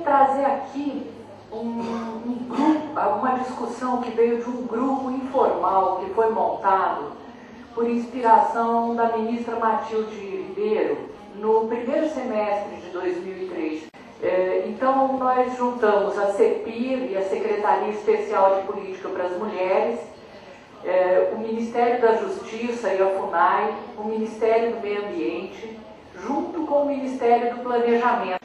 trazer aqui uma discussão que veio de um grupo informal que foi montado por inspiração da ministra Matilde Ribeiro no primeiro semestre de 2003. Então, nós juntamos a CEPIR e a Secretaria Especial de Política para as Mulheres, o Ministério da Justiça e a FUNAI, o Ministério do Meio Ambiente, junto com o Ministério do Planejamento.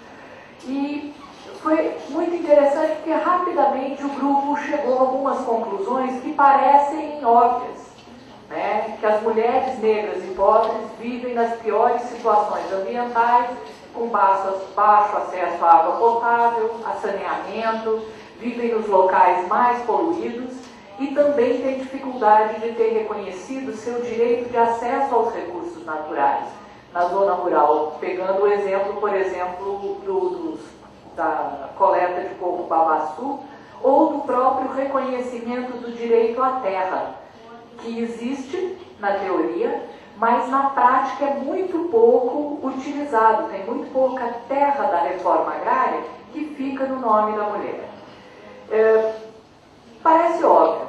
E foi muito interessante porque rapidamente o grupo chegou a algumas conclusões que parecem óbvias, né? Que as mulheres negras e pobres vivem nas piores situações ambientais, com baixo acesso à água potável, a saneamento, vivem nos locais mais poluídos e também têm dificuldade de ter reconhecido seu direito de acesso aos recursos naturais na zona rural, pegando o exemplo, por exemplo, da coleta de coco-babaçu ou do próprio reconhecimento do direito à terra, que existe na teoria, mas na prática é muito pouco utilizado, tem muito pouca terra da reforma agrária que fica no nome da mulher. Parece óbvio,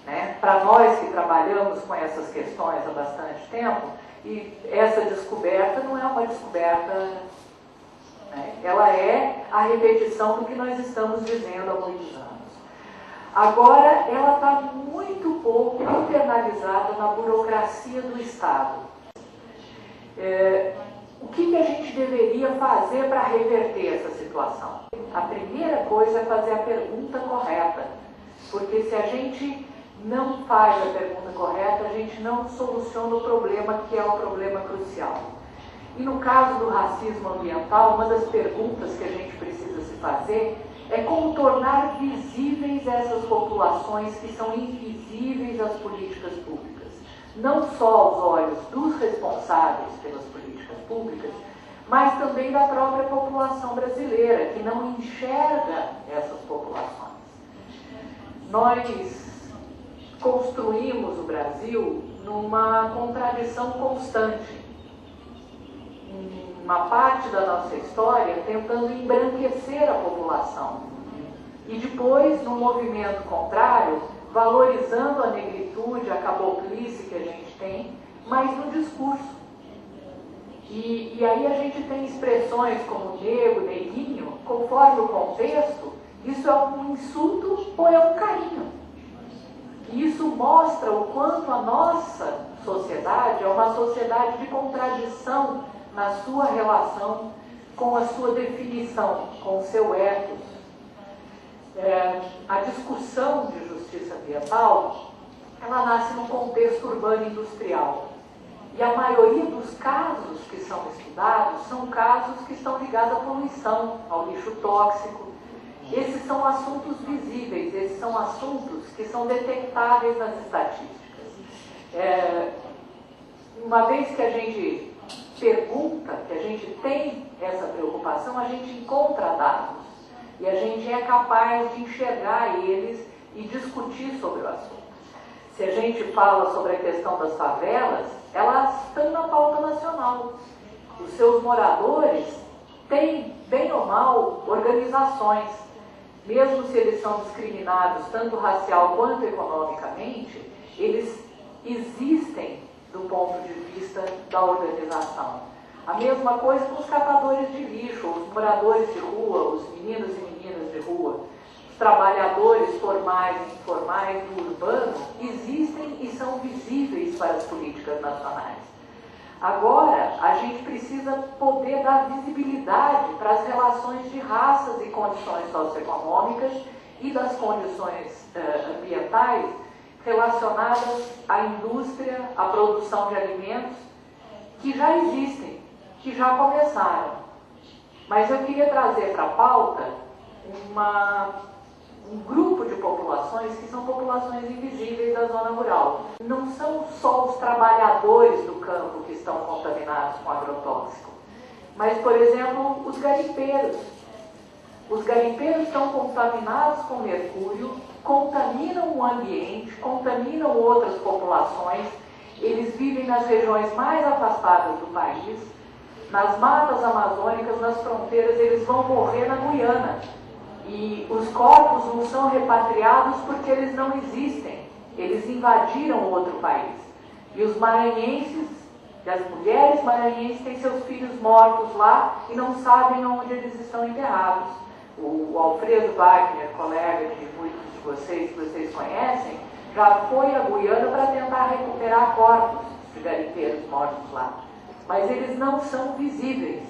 né? Para nós que trabalhamos com essas questões há bastante tempo, e essa descoberta não é uma descoberta, né? Ela é a repetição do que nós estamos dizendo há muitos anos. Agora, ela está muito pouco internalizada na burocracia do Estado. O que a gente deveria fazer para reverter essa situação? A primeira coisa é fazer a pergunta correta, porque se a gente não faz a pergunta correta, a gente não soluciona o problema que é o problema crucial. E no caso do racismo ambiental, uma das perguntas que a gente precisa se fazer é como tornar visíveis essas populações que são invisíveis às políticas públicas. Não só aos olhos dos responsáveis pelas políticas públicas, mas também da própria população brasileira, que não enxerga essas populações. Nós construímos o Brasil numa contradição constante. Uma parte da nossa história tentando embranquecer a população. E depois, no movimento contrário, valorizando a negritude, a caboclice que a gente tem, mas no discurso. E aí a gente tem expressões como negro, neguinho, conforme o contexto, isso é um insulto ou é um carinho. E isso mostra o quanto a nossa sociedade é uma sociedade de contradição na sua relação com a sua definição, com o seu ethos. A discussão de justiça ambiental, ela nasce num contexto urbano industrial. E a maioria dos casos que são estudados são casos que estão ligados à poluição, ao lixo tóxico. Esses são assuntos visíveis, esses são assuntos que são detectáveis nas estatísticas. Uma vez que a gente pergunta, que a gente tem essa preocupação, a gente encontra dados e a gente é capaz de enxergar eles e discutir sobre o assunto. Se a gente fala sobre a questão das favelas, elas estão na pauta nacional. Os seus moradores têm, bem ou mal, organizações. Mesmo se eles são discriminados, tanto racial quanto economicamente, eles existem do ponto de vista da organização. A mesma coisa com os catadores de lixo, os moradores de rua, os meninos e meninas de rua. Os trabalhadores formais e informais do urbano existem e são visíveis para as políticas nacionais. Agora, a gente precisa poder dar visibilidade para as relações de raças e condições socioeconômicas e das condições ambientais relacionadas à indústria, à produção de alimentos, que já existem, que já começaram. Mas eu queria trazer para a pauta um grupo de populações que são populações invisíveis da zona rural. Não são só os trabalhadores do campo que estão contaminados com agrotóxico, mas, por exemplo, os garimpeiros. Os garimpeiros estão contaminados com mercúrio, contaminam o ambiente, contaminam outras populações, eles vivem nas regiões mais afastadas do país, nas matas amazônicas, nas fronteiras, eles vão morrer na Guiana. E os corpos não são repatriados porque eles não existem. Eles invadiram outro país. E os maranhenses, as mulheres maranhenses, têm seus filhos mortos lá e não sabem onde eles estão enterrados. O Alfredo Wagner, colega de muitos de vocês, que vocês conhecem, já foi à Guiana para tentar recuperar corpos de garimpeiros mortos lá. Mas eles não são visíveis.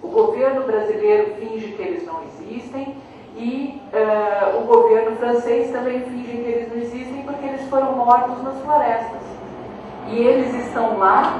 O governo brasileiro finge que eles não existem e o governo francês também finge que eles não existem porque eles foram mortos nas florestas. E eles estão lá